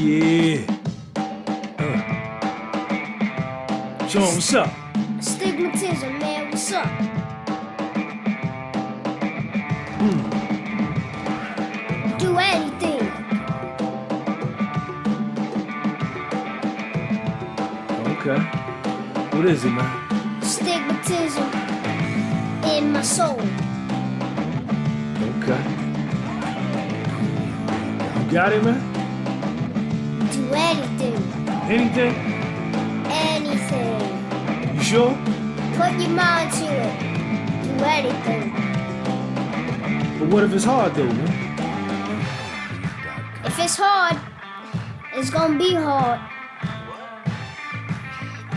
Yeah. Sean, what's up? Stigmatism, man, what's up? Do anything. Okay. What is it, man? Stigmatism in my soul. Okay. You got it, man? Do anything. Anything? Anything. You sure? Put your mind to it. Do anything. But what if it's hard, though, man? If it's hard, it's gonna be hard.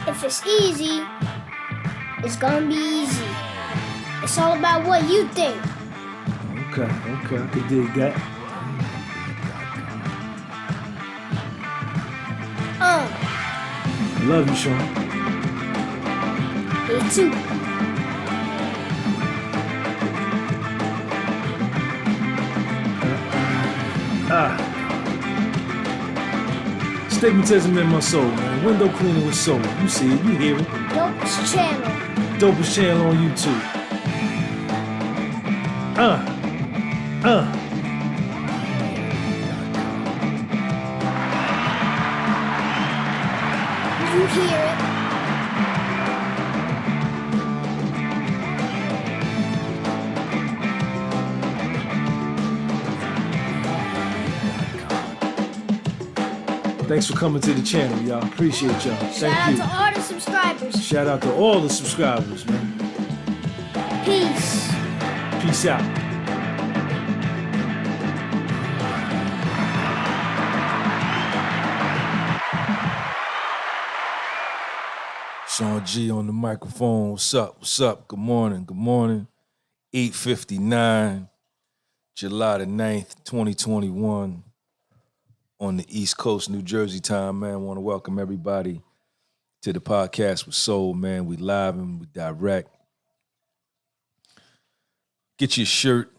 If it's easy, it's gonna be easy. It's all about what you think. Okay, I can dig that. I love you, Sean. Me too. Stigmatism in my soul, man. Window cleaning with soul. You see it, you hear it. Dopest channel. Dopest channel on YouTube. You hear it. Thanks for coming to the channel, y'all. Appreciate y'all. Shout out to all the subscribers. Shout out to all the subscribers, man. Peace. Peace out. Sean G on the microphone. What's up? What's up? Good morning. Good morning. 8:59, July the 9th, 2021. On the East Coast, New Jersey time, man. I want to welcome everybody to the podcast with Soul, man. We live and we direct. Get your shirt,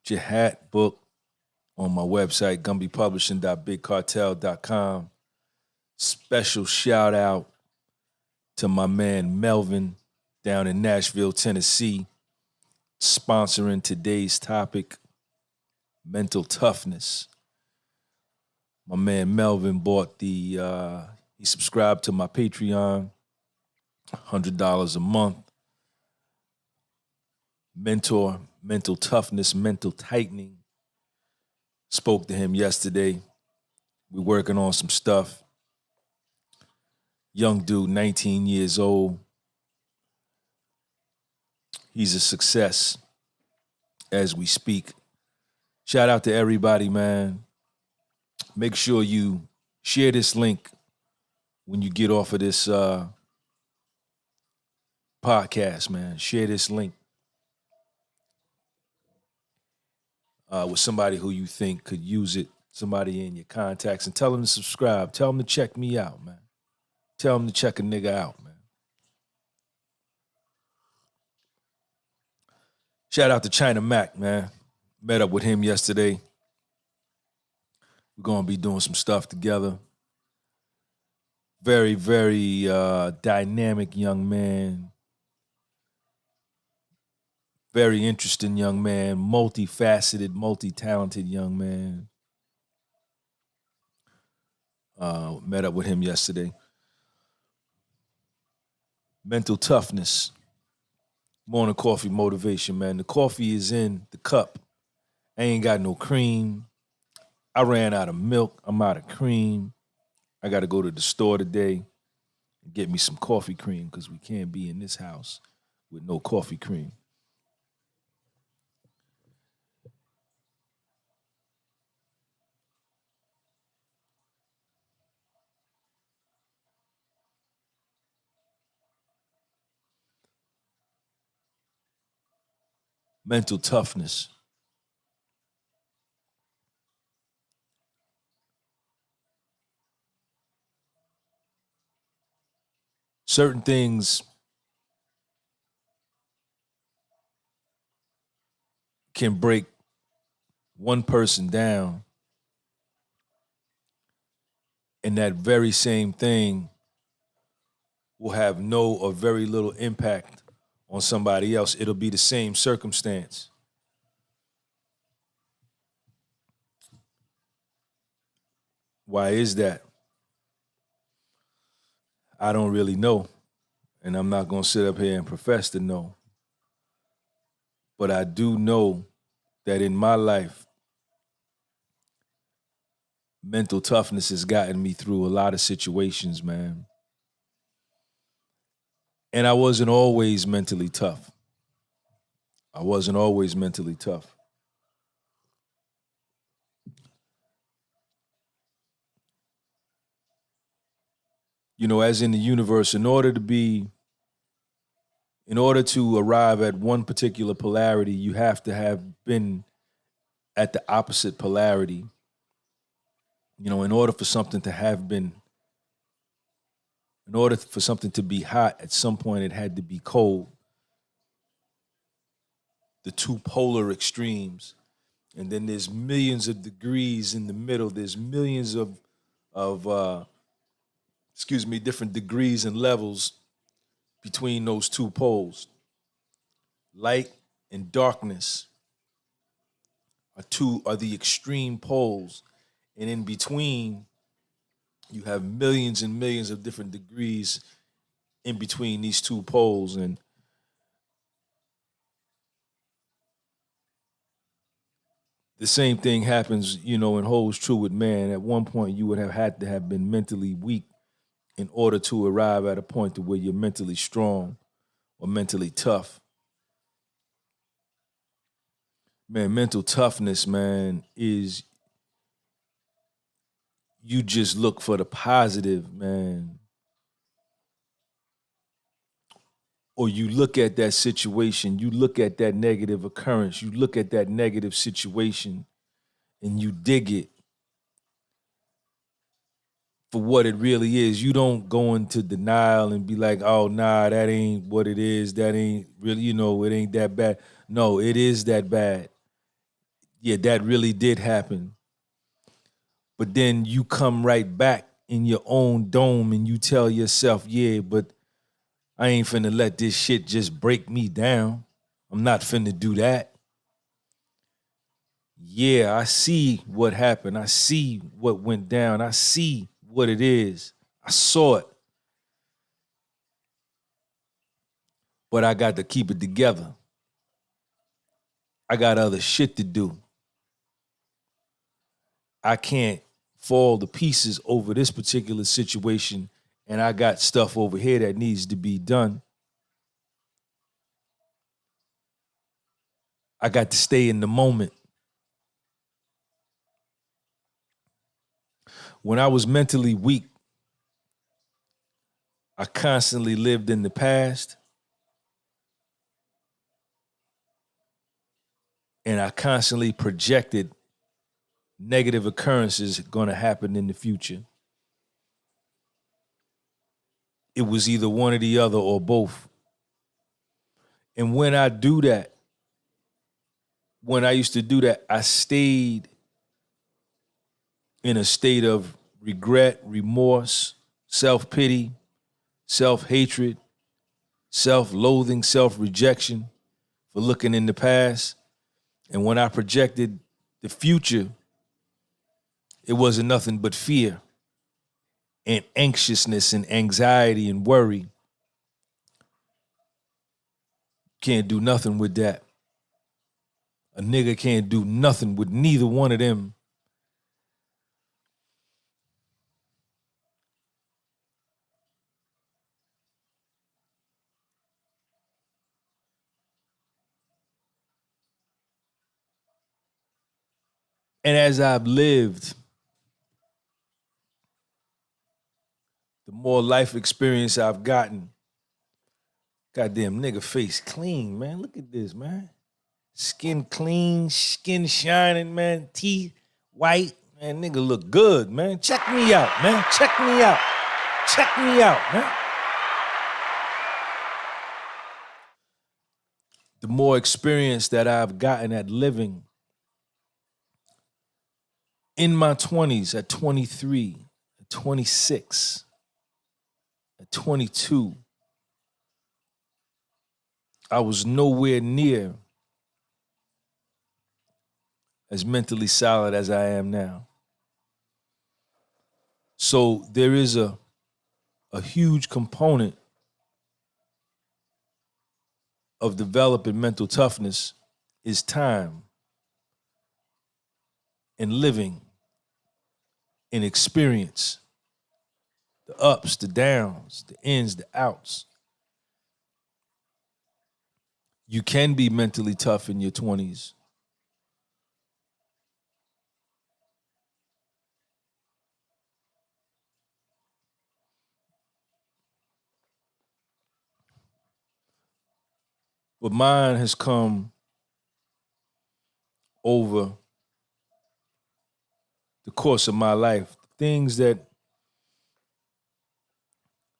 your hat, book on my website, gunbypublishing.bigcartel.com. Special shout out to my man Melvin down in Nashville, Tennessee, sponsoring today's topic, mental toughness. My man Melvin bought he subscribed to my Patreon, $100 a month. Mentor, mental toughness, mental tightening. Spoke to him yesterday. We're working on some stuff. Young dude, 19 years old. He's a success as we speak. Shout out to everybody, man. Make sure you share this link when you get off of this podcast, man. Share this link with somebody who you think could use it, somebody in your contacts, and tell them to subscribe. Tell them to check me out, man. Tell them to check a nigga out, man. Shout out to China Mac, man. Met up with him yesterday. We're going to be doing some stuff together. Very, very dynamic young man. Very interesting young man. Multifaceted, multi-talented young man. Met up with him yesterday. Mental toughness. Morning coffee motivation, man. The coffee is in the cup. I ain't got no cream. I ran out of milk. I'm out of cream. I got to go to the store today and get me some coffee cream because we can't be in this house with no coffee cream. Mental toughness. Certain things can break one person down And that very same thing will have no or very little impact on somebody else. It'll be the same circumstance. Why is that? I don't really know. And I'm not going to sit up here and profess to know. But I do know that in my life, mental toughness has gotten me through a lot of situations, man. And I wasn't always mentally tough. I wasn't always mentally tough. You know, as in the universe, in order to arrive at one particular polarity, you have to have been at the opposite polarity. You know, in order for something to be hot, at some point it had to be cold. The two polar extremes. And then there's millions of degrees in the middle. There's millions of different degrees and levels between those two poles. Light and darkness are the extreme poles. And in between, you have millions and millions of different degrees in between these two poles. And the same thing happens, you know, and holds true with man. At one point, you would have had to have been mentally weak in order to arrive at a point to where you're mentally strong or mentally tough. Man, mental toughness, man, is you just look for the positive, man. Or you look at that situation, you look at that negative occurrence, you look at that negative situation and you dig it for what it really is. You don't go into denial and be like, oh, nah, that ain't what it is. That ain't really, you know, it ain't that bad. No, it is that bad. Yeah, that really did happen. But then you come right back in your own dome and you tell yourself, yeah, but I ain't finna let this shit just break me down. I'm not finna do that. Yeah, I see what happened. I see what went down. I see what it is. I saw it. But I got to keep it together. I got other shit to do. I can't fall to pieces over this particular situation, and I got stuff over here that needs to be done. I got to stay in the moment. When I was mentally weak, I constantly lived in the past, and I constantly projected negative occurrences going to happen in the future. It was either one or the other or both. And when I used to do that, I stayed in a state of regret, remorse, self-pity, self-hatred, self-loathing, self-rejection for looking in the past. And when I projected the future, it wasn't nothing but fear and anxiousness and anxiety and worry. Can't do nothing with that. A nigga can't do nothing with neither one of them. And as I've lived, the more life experience I've gotten, goddamn nigga face clean, man. Look at this, man. Skin clean, skin shining, man. Teeth white. Man, nigga look good, man. Check me out, man. Check me out. Check me out, man. The more experience that I've gotten at living in my 20s, at 23, at 26, at 22, I was nowhere near as mentally solid as I am now. So there is a huge component of developing mental toughness is time and living and experience, the ups, the downs, the ins, the outs. You can be mentally tough in your 20s. But mine has come over the course of my life. Things that,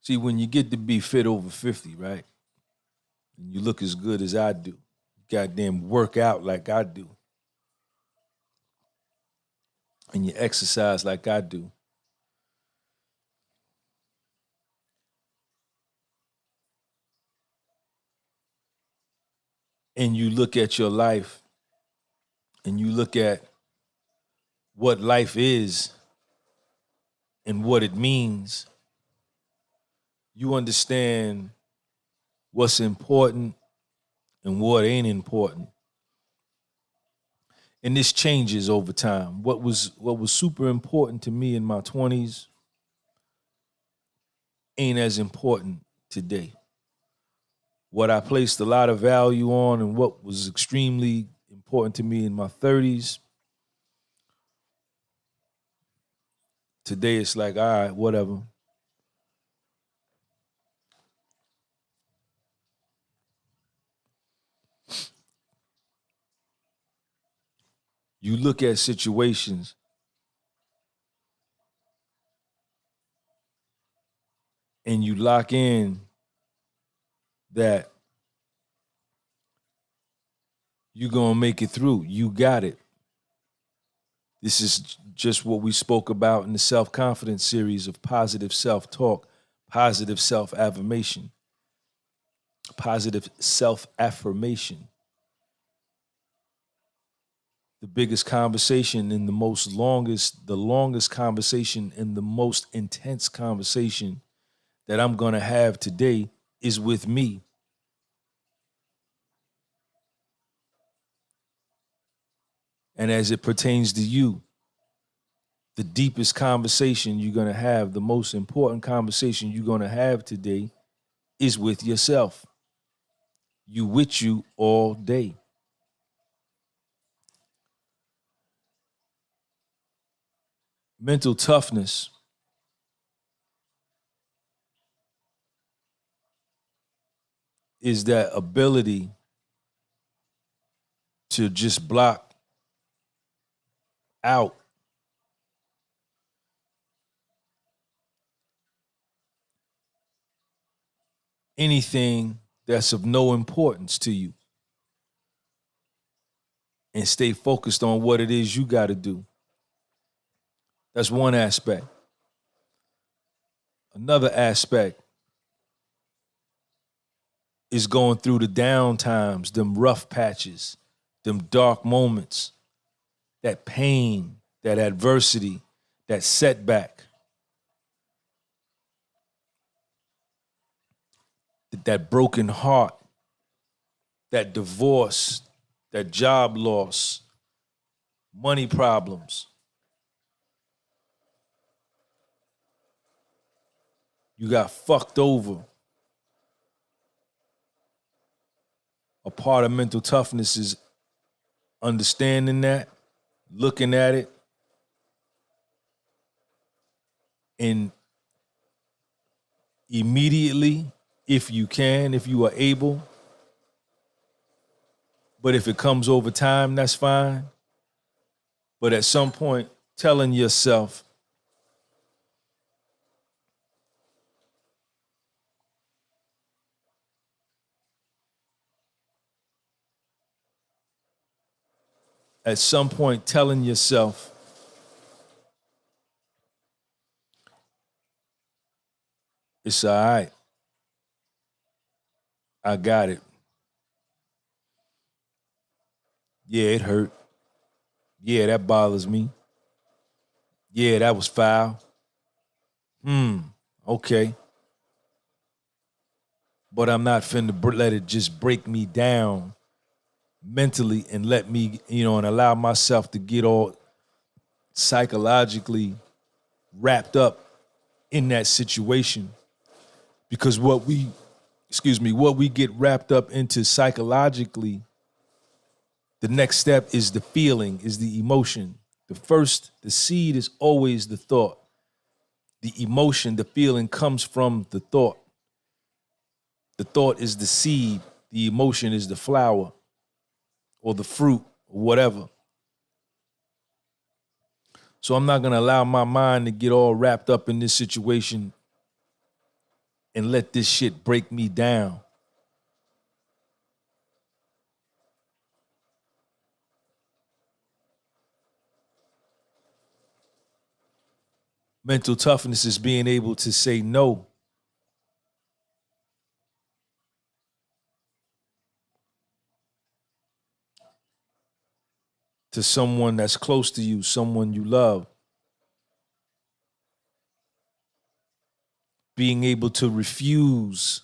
see, when you get to be fit over 50, right? And you look as good as I do, goddamn work out like I do, and you exercise like I do, and you look at your life and you look at what life is and what it means, you understand what's important and what ain't important. And this changes over time. What was super important to me in my 20s ain't as important today. What I placed a lot of value on and what was extremely important to me in my 30s, today it's like, all right, whatever. You look at situations and you lock in that you're gonna make it through. You got it. This is just what we spoke about in the self-confidence series of positive self-talk, positive self-affirmation, positive self-affirmation. The biggest conversation and the longest conversation and the most intense conversation that I'm gonna have today is with me. And as it pertains to you, the deepest conversation you're gonna have, the most important conversation you're gonna have today is with yourself. You with you all day. Mental toughness is that ability to just block out anything that's of no importance to you and stay focused on what it is you got to do. That's one aspect. Another aspect is going through the down times, them rough patches, them dark moments, that pain, that adversity, that setback, that broken heart, that divorce, that job loss, money problems. You got fucked over. A part of mental toughness is understanding that, looking at it, and immediately, if you can, if you are able, but if it comes over time, that's fine. But at some point, telling yourself, It's all right. I got it. Yeah, it hurt. Yeah, that bothers me. Yeah, that was foul. Okay. But I'm not finna let it just break me down mentally and let me, and allow myself to get all psychologically wrapped up in that situation. Because what we get wrapped up into psychologically, the next step is the feeling, is the emotion. The seed is always the thought. The emotion, the feeling comes from the thought. The thought is the seed. The emotion is the flower or the fruit or whatever. So I'm not going to allow my mind to get all wrapped up in this situation and let this shit break me down. Mental toughness is being able to say no. To someone that's close to you, someone you love. Being able to refuse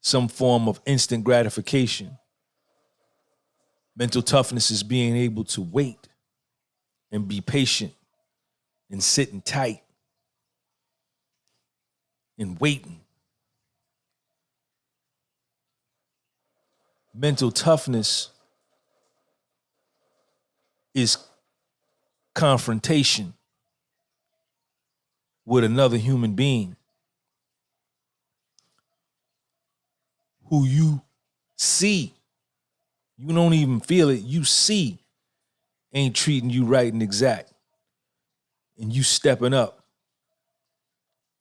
some form of instant gratification. Mental toughness is being able to wait and be patient and sitting tight and waiting. Mental toughness is confrontation with another human being who you see. You don't even feel it. You see ain't treating you right and exact. And you stepping up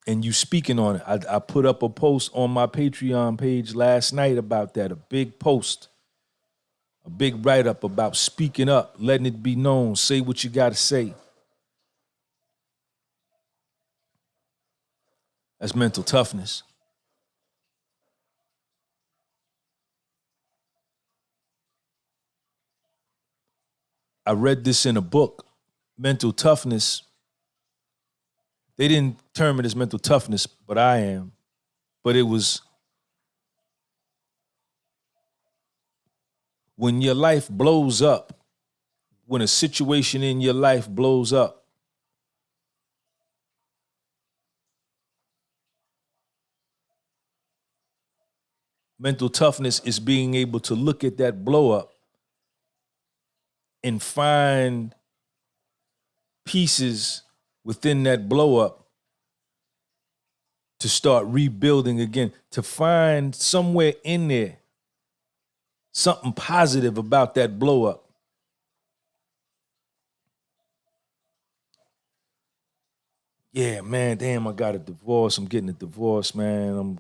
and you speaking on it. I put up a post on my Patreon page last night about that, a big post, a big write-up about speaking up, letting it be known, say what you got to say. That's mental toughness. I read this in a book, Mental Toughness. They didn't term it as mental toughness, but I am. But it was when your life blows up, when a situation in your life blows up, mental toughness is being able to look at that blow up and find pieces within that blow up to start rebuilding again, to find somewhere in there something positive about that blow up. Yeah, man, damn, I got a divorce. I'm getting a divorce, man.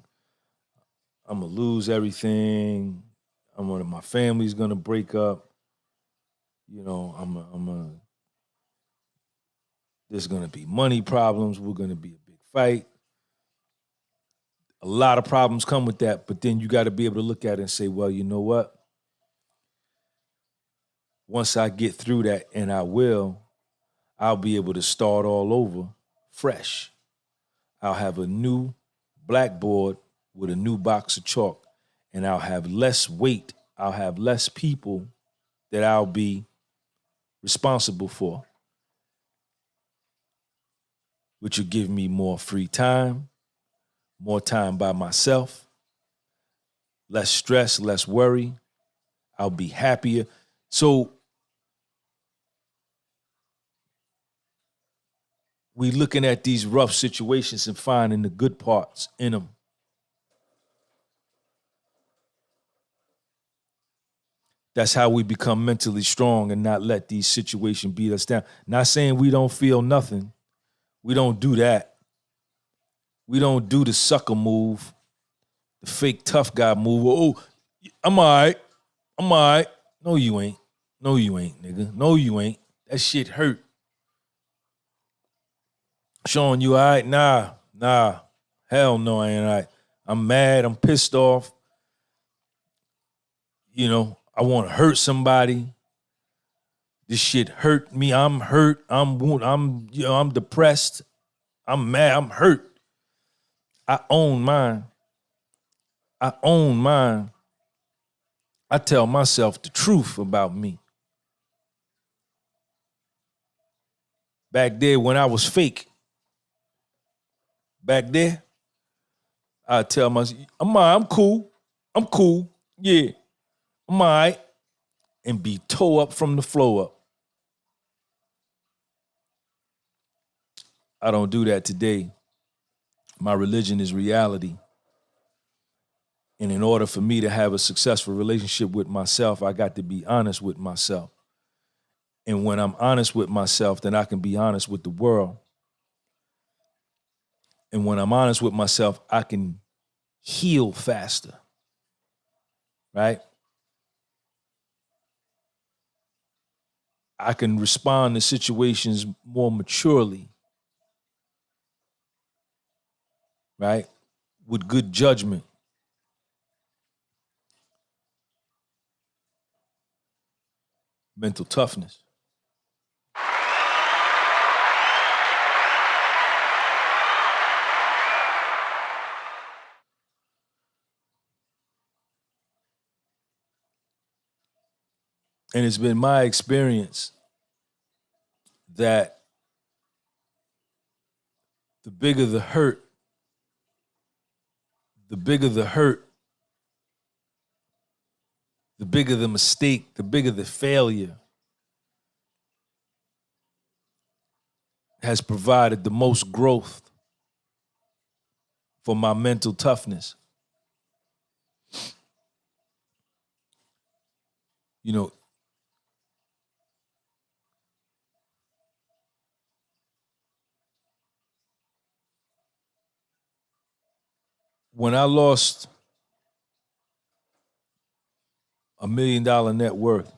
I'm gonna lose everything. My family's gonna break up. There's gonna be money problems. We're gonna be a big fight. A lot of problems come with that, but then you got to be able to look at it and say, well, you know what? Once I get through that, and I'll be able to start all over fresh. I'll have a new blackboard with a new box of chalk, and I'll have less weight. I'll have less people that I'll be responsible for, which will give me more free time, more time by myself, less stress, less worry. I'll be happier. So we looking at these rough situations and finding the good parts in them. That's how we become mentally strong and not let these situations beat us down. Not saying we don't feel nothing. We don't do that. We don't do the sucker move, the fake tough guy move. Oh, I'm all right. I'm all right. No, you ain't. No, you ain't, nigga. No, you ain't. That shit hurt. Sean, you all right? Nah. Hell no, I ain't all right. I'm mad. I'm pissed off. You know, I want to hurt somebody. This shit hurt me. I'm hurt. I'm depressed. I'm mad. I'm hurt. I own mine. I tell myself the truth about me. Back there when I was fake, I tell myself, I'm cool. Yeah, I'm all right. And be toe up from the floor up. I don't do that today. My religion is reality. And in order for me to have a successful relationship with myself, I got to be honest with myself. And when I'm honest with myself, then I can be honest with the world. And when I'm honest with myself, I can heal faster, right? I can respond to situations more maturely, right? With good judgment. Mental toughness. And it's been my experience that the bigger the hurt, the bigger the mistake, the bigger the failure has provided the most growth for my mental toughness. You know, when I lost $1 million net worth,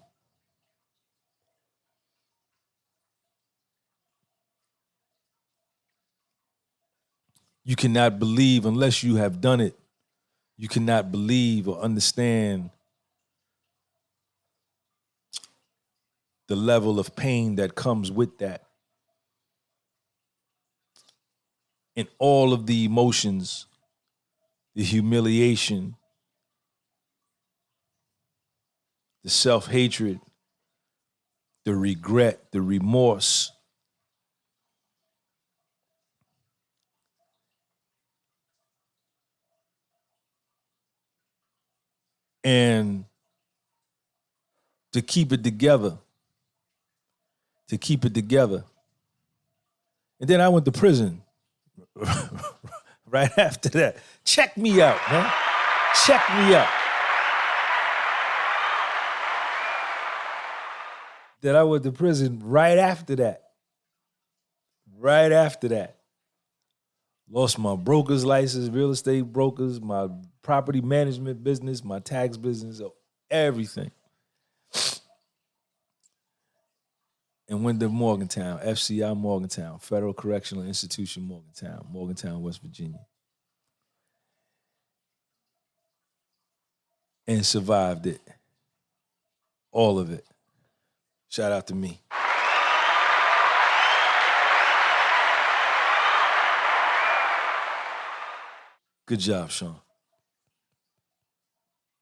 you cannot believe, unless you have done it, you cannot believe or understand the level of pain that comes with that. And all of the emotions, the humiliation, the self-hatred, the regret, the remorse. And to keep it together. And then I went to prison right after that. Check me out, man. Check me out. Then I went to prison right after that. Lost my broker's license, real estate brokers, my property management business, my tax business, everything. And went to Morgantown, FCI Morgantown, Federal Correctional Institution Morgantown, West Virginia. And survived it. All of it. Shout out to me. Good job, Sean.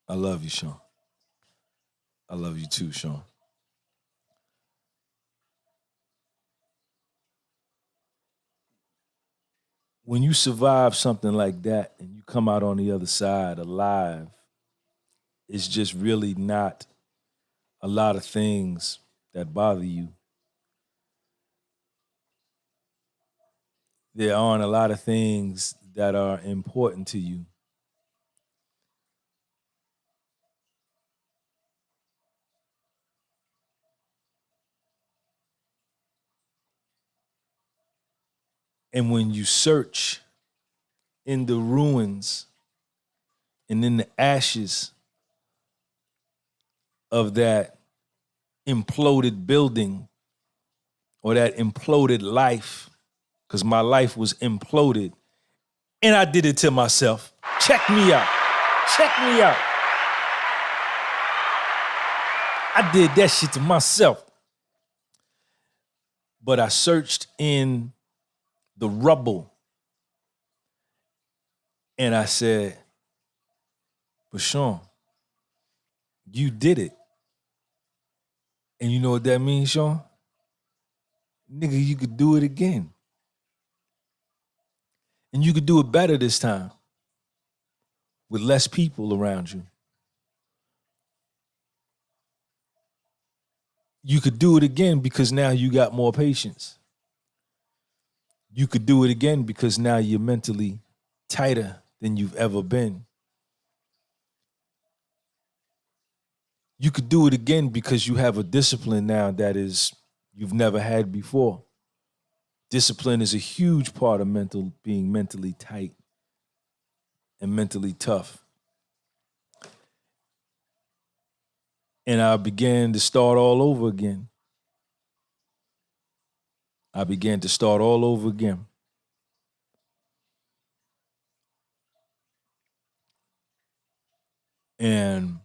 I love you, Sean. I love you too, Sean. When you survive something like that and you come out on the other side alive, it's just really not a lot of things that bother you. There aren't a lot of things that are important to you. And when you search in the ruins and in the ashes of that imploded building or that imploded life, because my life was imploded, and I did it to myself. Check me out. Check me out. I did that shit to myself. But I searched in the rubble and I said, but Sean, you did it. And you know what that means, Sean? Nigga, you could do it again. And you could do it better this time with less people around you. You could do it again because now you got more patience. You could do it again because now you're mentally tighter than you've ever been. You could do it again because you have a discipline now that is you've never had before. Discipline is a huge part of being mentally tight and mentally tough. And I began to start all over again. And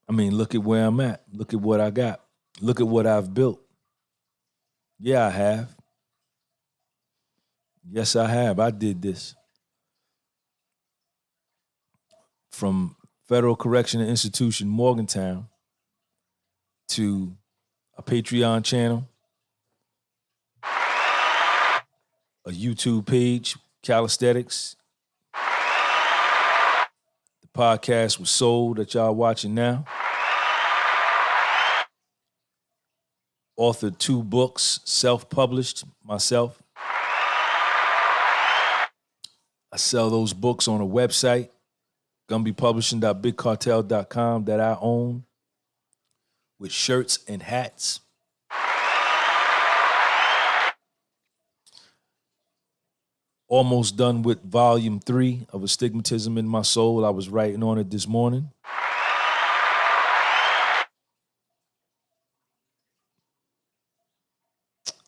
I mean, look at where I'm at. Look at what I got. Look at what I've built. Yeah, I have. Yes, I have. I did this. From Federal Correctional Institution, Morgantown, to a Patreon channel, a YouTube page, Calisthenics. The podcast was Soul that y'all watching now. Authored 2 books, self-published myself. I sell those books on a website, gunbypublishing.bigcartel.com, that I own, with shirts and hats. Almost done with volume 3 of Astigmatism in My Soul. I was writing on it this morning.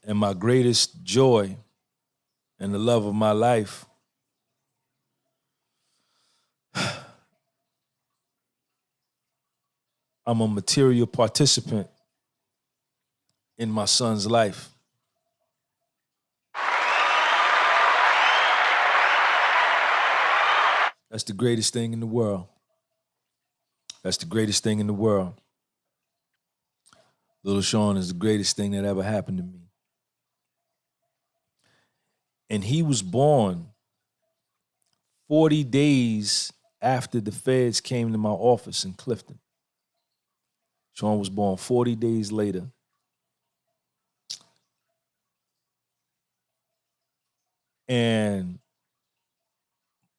And my greatest joy and the love of my life, I'm a material participant in my son's life. That's the greatest thing in the world. That's the greatest thing in the world. Little Sean is the greatest thing that ever happened to me. And he was born 40 days after the feds came to my office in Clifton. Sean was born 40 days later. And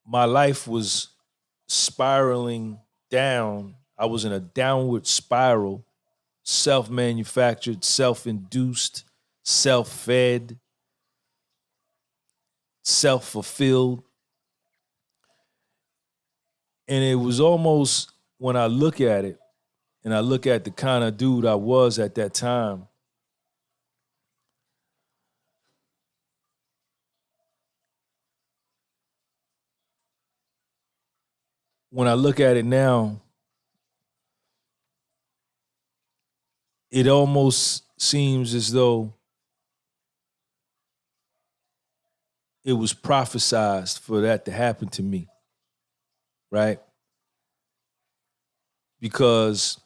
my life was spiraling down. I was in a downward spiral, self-manufactured, self-induced, self-fed, self-fulfilled. And it was almost, when I look at it, and I look at the kind of dude I was at that time, when I look at it now, it almost seems as though it was prophesized for that to happen to me, right? Because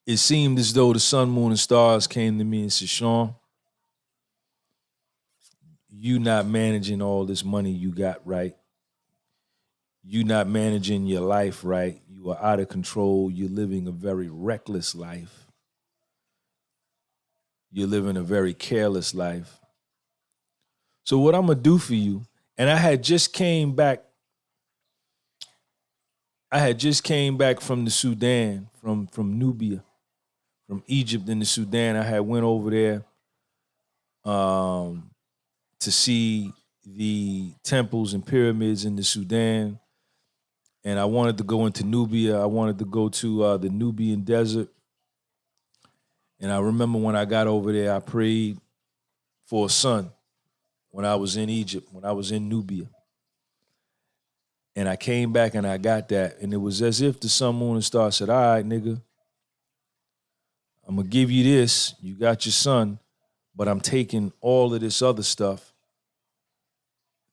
it seemed as though the sun, moon, and stars came to me and said, Sean, you not managing all this money you got right. You not managing your life right. You are out of control. You're living a very reckless life. You're living a very careless life. So what I'm going to do for you, and I had just came back from the Sudan, from Nubia, from Egypt and the Sudan. I had went over there to see the temples and pyramids in the Sudan. and I wanted to go into Nubia. I wanted to go to the Nubian desert. And I remember when I got over there, I prayed for a son when I was in Egypt, when I was in Nubia. And I came back and I got that. And it was as if the sun, moon, and stars said, all right, nigga, I'm going to give you this. You got your son, but I'm taking all of this other stuff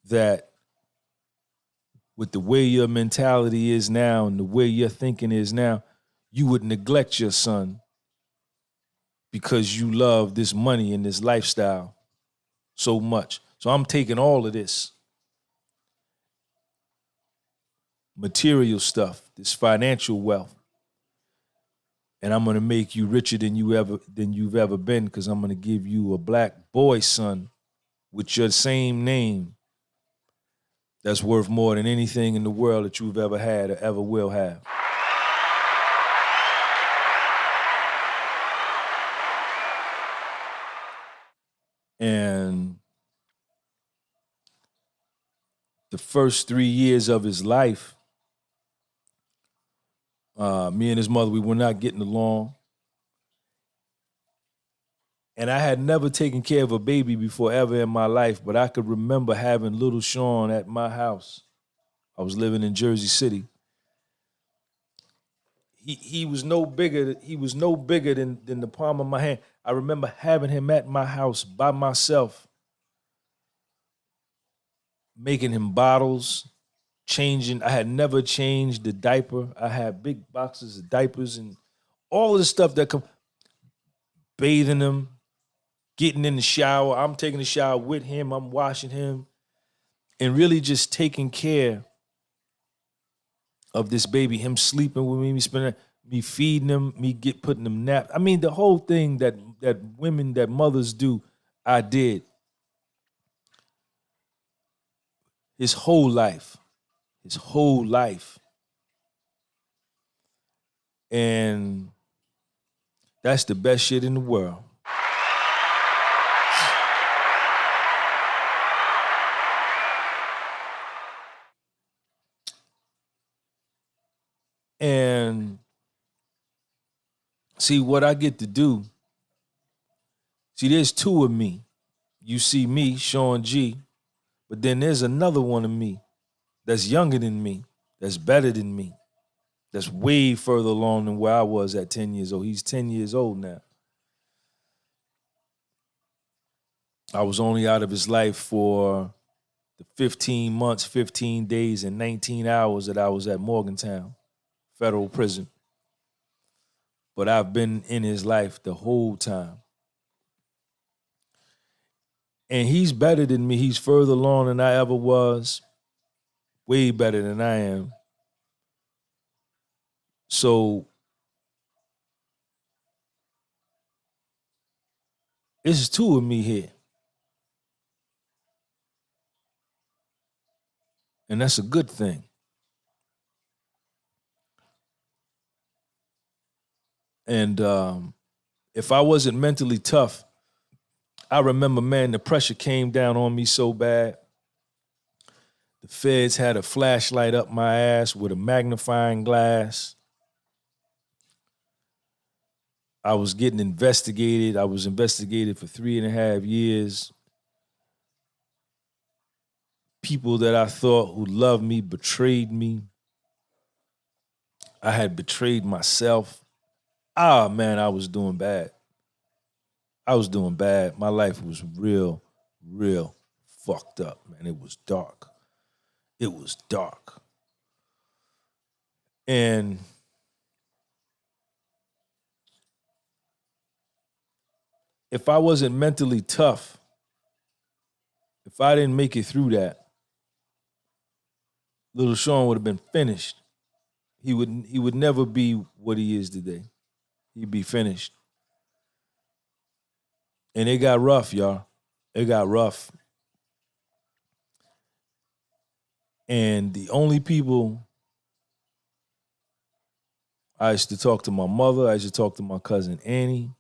that with the way your mentality is now and the way your thinking is now, you would neglect your son because you love this money and this lifestyle so much. So I'm taking all of this material stuff, this financial wealth, and I'm gonna make you richer than you've ever been, because I'm gonna give you a black boy son with your same name that's worth more than anything in the world that you've ever had or ever will have. And the first 3 years of his life, me and his mother, we were not getting along. And I had never taken care of a baby before ever in my life, but I could remember having little Sean at my house. I was living in Jersey City. He was no bigger than the palm of my hand. I remember having him at my house by myself, making him bottles, changing. I had never changed the diaper. I had big boxes of diapers and all of the stuff that come, bathing him, getting in the shower. I'm taking the shower with him. I'm washing him, and really just taking care of this baby. Him sleeping with me feeding him, putting him nap. I mean, the whole thing that women, that mothers do, I did. His whole life. And that's the best shit in the world. And see what I get to do. See, there's two of me. You see me, Sean G, but then there's another one of me that's younger than me, that's better than me, that's way further along than where I was at 10 years old. He's 10 years old now. I was only out of his life for the 15 months, 15 days, and 19 hours that I was at Morgantown Federal Prison. But I've been in his life the whole time. And he's better than me. He's further along than I ever was. Way better than I am. So it's two of me here. And that's a good thing. And if I wasn't mentally tough, I remember, man, the pressure came down on me so bad. The feds had a flashlight up my ass with a magnifying glass. I was getting investigated. I was investigated for 3.5 years. People that I thought who loved me betrayed me. I had betrayed myself. Man, I was doing bad. My life was real fucked up, man. It was dark. And if I wasn't mentally tough, if I didn't make it through that, little Sean would have been finished. He would never be what he is today. He'd be finished. And it got rough, y'all. It got rough. And the only people, I used to talk to my mother, I used to talk to my cousin Annie,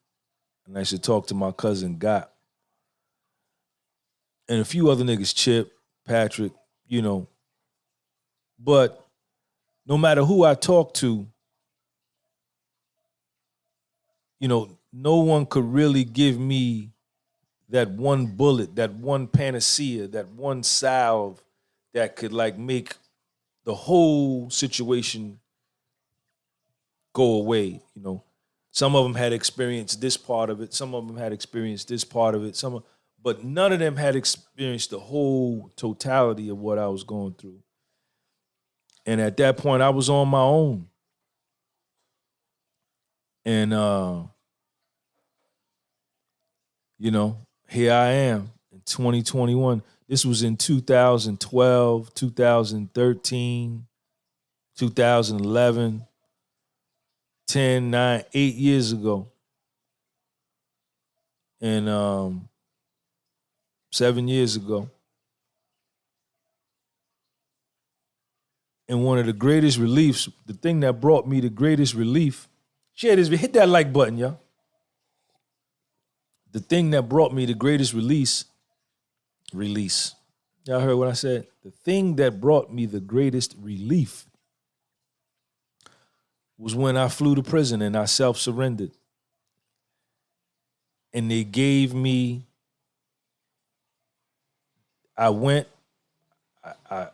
and I used to talk to my cousin Gott. And a few other niggas, Chip, Patrick, you know. But no matter who I talk to, no one could really give me that one bullet, that one panacea, that one salve that could like make the whole situation go away. Some of them had experienced this part of it. Some of them had experienced this part of it. But none of them had experienced the whole totality of what I was going through. And at that point, I was on my own. And, here I am in 2021. This was in 2012, 2013, 2011, 10, 9, 8 years ago. And 7 years ago. And one of the greatest reliefs, the thing that brought me the greatest relief, share this, hit that like button, y'all. The thing that brought me the greatest release. Y'all heard what I said? The thing that brought me the greatest relief was when I flew to prison and I self-surrendered. And they gave me, I went, I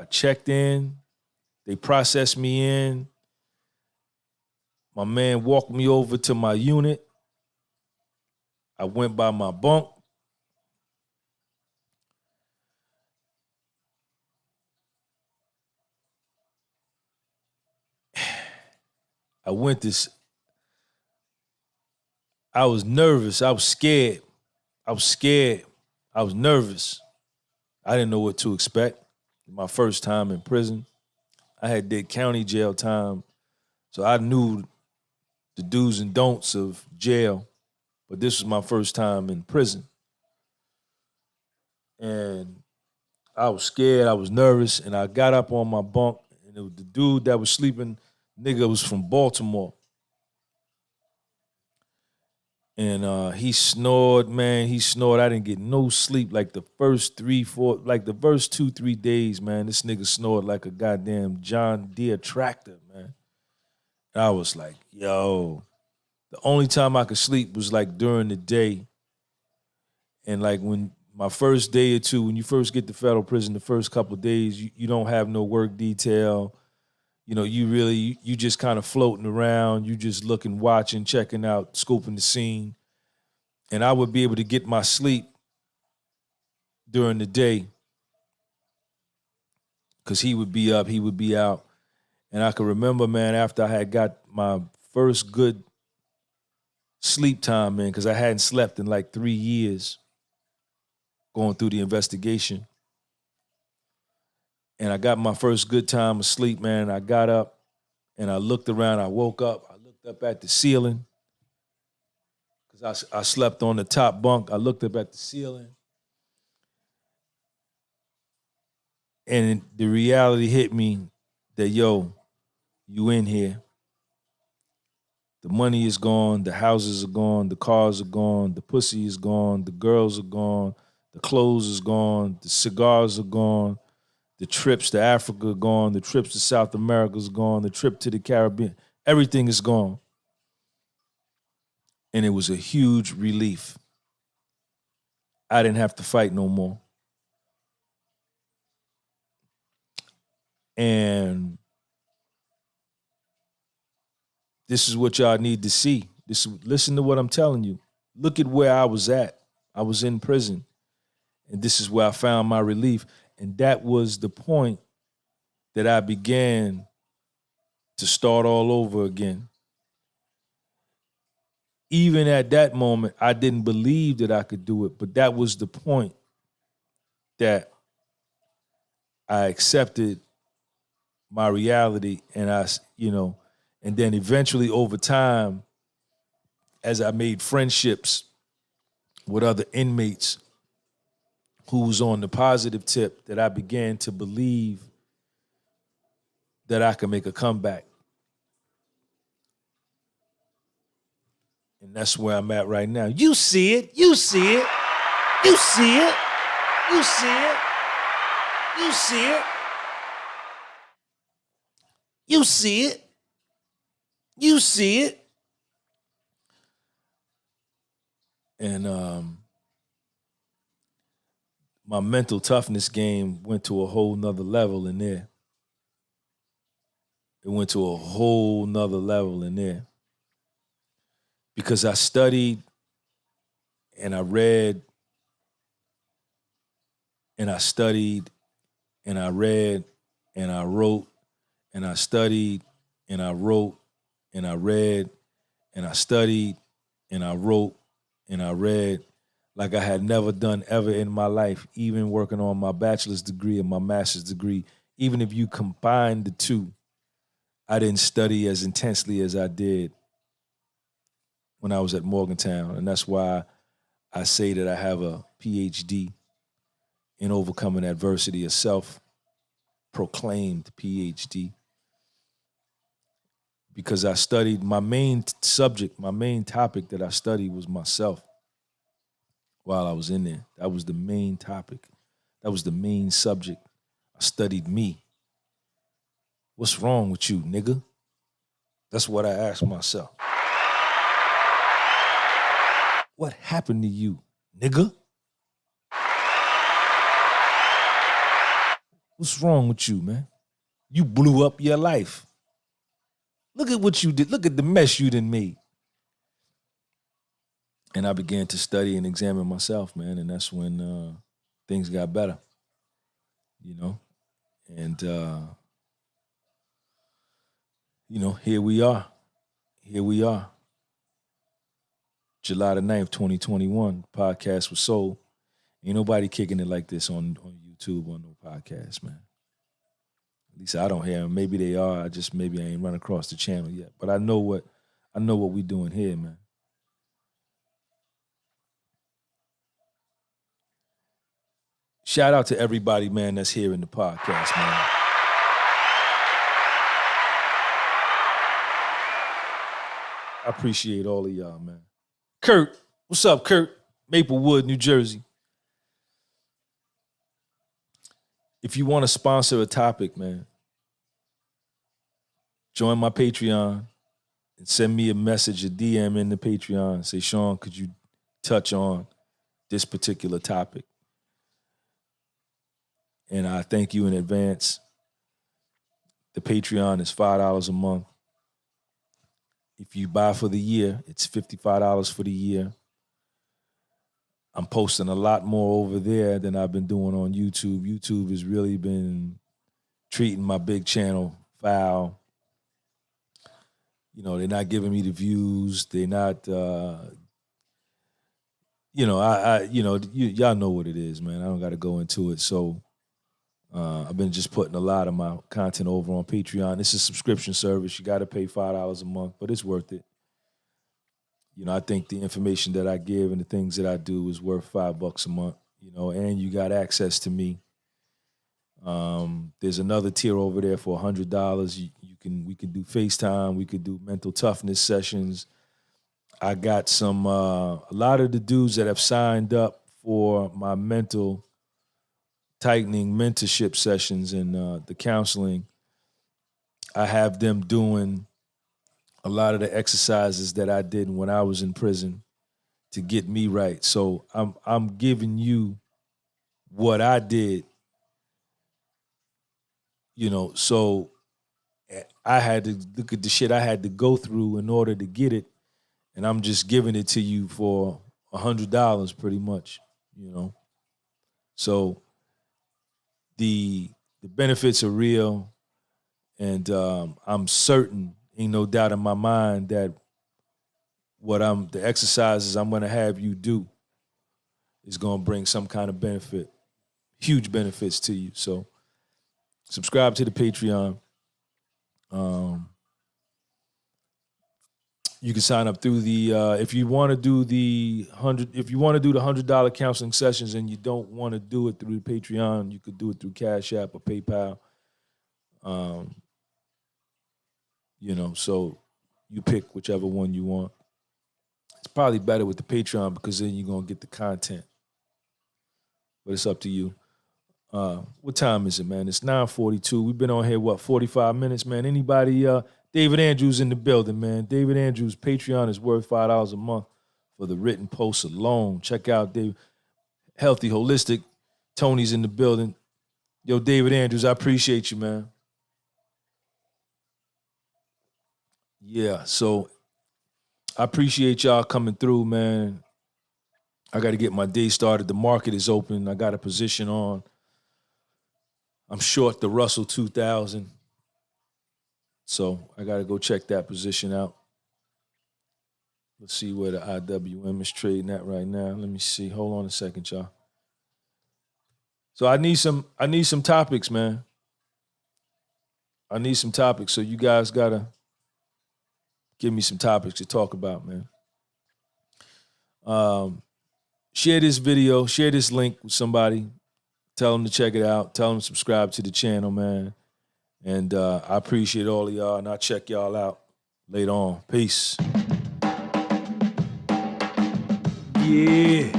checked in, they processed me in. My man walked me over to my unit. I went by my bunk. I was nervous. I was scared. I was nervous. I didn't know what to expect. My first time in prison. I had did county jail time, so I knew the do's and don'ts of jail, but this was my first time in prison. And I was scared, I was nervous, and I got up on my bunk, and it was the dude that was sleeping, nigga was from Baltimore. And he snored, man. He snored. I didn't get no sleep like the first 2-3 days, man. This nigga snored like a goddamn John Deere tractor, man. And I was like, yo. The only time I could sleep was like during the day. And like when my first day or two, when you first get to federal prison, the first couple of days, you don't have no work detail. You just kind of floating around. You just looking, watching, checking out, scoping the scene. And I would be able to get my sleep during the day because he would be up, he would be out. And I can remember, man, after I had got my first good sleep time in, because I hadn't slept in like 3 years going through the investigation. And I got my first good time of sleep, man. I got up and I looked around. I woke up. I looked up at the ceiling because I slept on the top bunk. I looked up at the ceiling. And the reality hit me that, yo, you in here. The money is gone. The houses are gone. The cars are gone. The pussy is gone. The girls are gone. The clothes is gone. The cigars are gone. The trips to Africa are gone. The trips to South America is gone. The trip to the Caribbean. Everything is gone. And it was a huge relief. I didn't have to fight no more. And this is what y'all need to see. Listen to what I'm telling you. Look at where I was at. I was in prison. And this is where I found my relief. And that was the point that I began to start all over again. Even at that moment, I didn't believe that I could do it, but that was the point that I accepted my reality, and and then eventually over time, as I made friendships with other inmates who was on the positive tip, that I began to believe that I could make a comeback. And that's where I'm at right now. You see it. You see it. You see it. You see it. You see it. You see it. You see it. And my mental toughness game went to a whole nother level in there. It went to a whole nother level in there. Because I studied and I read and I studied and I read and I wrote and I studied and I wrote and I read and I studied and I wrote and I read like I had never done ever in my life, even working on my bachelor's degree and my master's degree. Even if you combine the two, I didn't study as intensely as I did when I was at Morgantown. And that's why I say that I have a PhD in overcoming adversity, a self-proclaimed PhD, because I studied my main subject, my main topic that I studied was myself while I was in there. That was the main topic. That was the main subject. I studied me. What's wrong with you, nigga? That's what I asked myself. What happened to you, nigga? What's wrong with you, man? You blew up your life. Look at what you did. Look at the mess you done made. And I began to study and examine myself, man. And that's when things got better, you know. And, here we are. Here we are. July the 9th, 2021. Podcast was sold. Ain't nobody kicking it like this on YouTube or no podcast, man. At least I don't hear them. Maybe they are. Maybe I ain't run across the channel yet. But I know what we doing here, man. Shout out to everybody, man, that's here in the podcast, man. I appreciate all of y'all, man. Kurt, what's up, Kurt? Maplewood, New Jersey. If you want to sponsor a topic, man, join my Patreon and send me a message, a DM in the Patreon. Say, Sean, could you touch on this particular topic? And I thank you in advance. The Patreon is $5 a month. If you buy for the year, it's $55 for the year. I'm posting a lot more over there than I've been doing on YouTube. YouTube has really been treating my big channel foul. You know, they're not giving me the views. They're not, y'all know what it is, man. I don't got to go into it. So I've been just putting a lot of my content over on Patreon. It's a subscription service. You got to pay $5 a month, but it's worth it. You know, I think the information that I give and the things that I do is worth $5 a month, you know, and you got access to me. There's another tier over there for $100. We can do FaceTime. We could do mental toughness sessions. I got a lot of the dudes that have signed up for my mental tightening mentorship sessions and the counseling. I have them doing a lot of the exercises that I did when I was in prison to get me right. So I'm giving you what I did, you know, so I had to look at the shit I had to go through in order to get it, and I'm just giving it to you for $100 pretty much, you know. So the benefits are real, and I'm certain, ain't no doubt in my mind that the exercises I'm going to have you do is going to bring some kind of benefit, huge benefits to you. So subscribe to the Patreon. You can sign up through the if you want to do the $100 counseling sessions and you don't want to do it through the Patreon, you could do it through Cash App or PayPal. You know, so you pick whichever one you want. It's probably better with the Patreon because then you're gonna get the content. But it's up to you. What time is it, man? It's 9:42. We've been on here, 45 minutes, man? Anybody, David Andrews in the building, man. David Andrews, Patreon is worth $5 a month for the written posts alone. Check out David. Healthy, Holistic. Tony's in the building. Yo, David Andrews, I appreciate you, man. Yeah, so I appreciate y'all coming through, man. I got to get my day started. The market is open. I got a position on. I'm short the Russell 2000. So I got to go check that position out. Let's see where the IWM is trading at right now. Let me see. Hold on a second, y'all. So I need some topics, man. I need some topics. So you guys got to give me some topics to talk about, man. Share this video, share this link with somebody. Tell them to check it out. Tell them to subscribe to the channel, man. And I appreciate all of y'all, and I'll check y'all out later on. Peace. Yeah.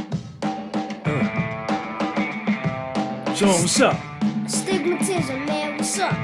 Sean, what's up? Stigmatism, man, what's up?